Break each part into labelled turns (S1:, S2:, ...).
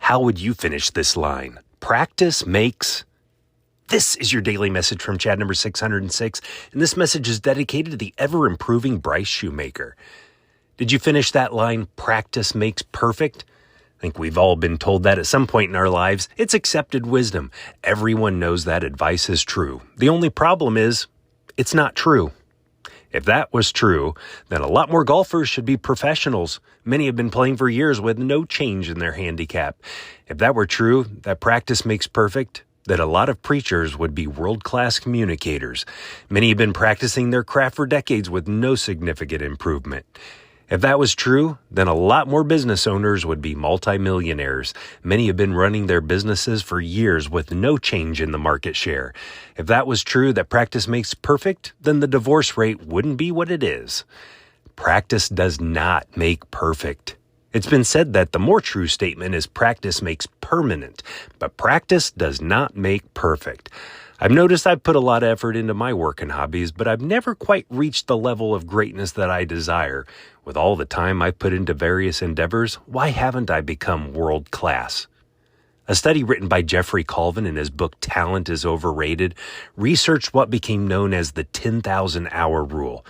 S1: How would you finish this line? Practice makes... This is your daily message from Chad number 606, and this message is dedicated to the ever-improving Bryce Shoemaker. Did you finish that line, practice makes perfect? I think we've all been told that at some point in our lives. It's accepted wisdom. Everyone knows that advice is true. The only problem is, it's not true. If that was true, then a lot more golfers should be professionals. Many have been playing for years with no change in their handicap. If that were true, that practice makes perfect, then a lot of preachers would be world-class communicators. Many have been practicing their craft for decades with no significant improvement. If that was true, then a lot more business owners would be multimillionaires. Many have been running their businesses for years with no change in the market share. If that was true, that practice makes perfect, then the divorce rate wouldn't be what it is. Practice does not make perfect. It's been said that the more true statement is practice makes permanent, but practice does not make perfect. I've noticed I've put a lot of effort into my work and hobbies, but I've never quite reached the level of greatness that I desire. With all the time I've put into various endeavors, why haven't I become world class? A study written by Jeffrey Colvin in his book Talent is Overrated researched what became known as the 10,000-hour rule.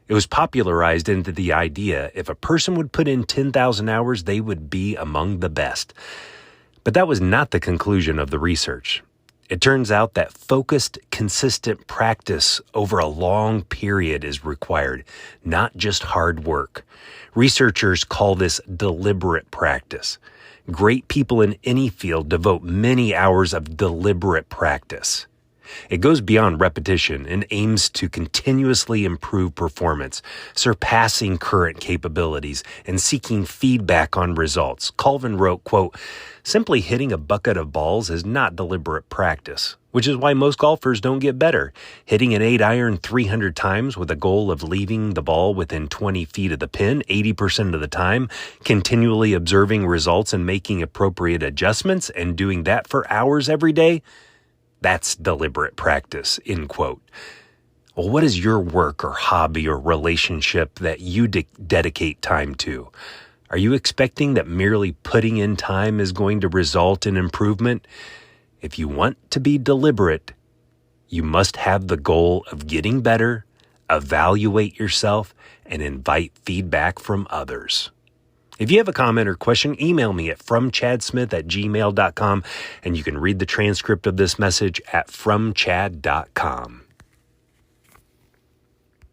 S1: It was popularized into the idea if a person would put in 10,000 hours, they would be among the best. But that was not the conclusion of the research. It turns out that focused, consistent practice over a long period is required, not just hard work. Researchers call this deliberate practice. Great people in any field devote many hours of deliberate practice. It goes beyond repetition and aims to continuously improve performance, surpassing current capabilities and seeking feedback on results. Colvin wrote, quote, "Simply hitting a bucket of balls is not deliberate practice, which is why most golfers don't get better. Hitting an 8-iron 300 times with a goal of leaving the ball within 20 feet of the pin 80% of the time, continually observing results and making appropriate adjustments, and doing that for hours every day, that's deliberate practice," end quote. Well, what is your work or hobby or relationship that you dedicate time to? Are you expecting that merely putting in time is going to result in improvement? If you want to be deliberate, you must have the goal of getting better, evaluate yourself, and invite feedback from others. If you have a comment or question, email me at fromchadsmith@gmail.com, and you can read the transcript of this message at fromchad.com.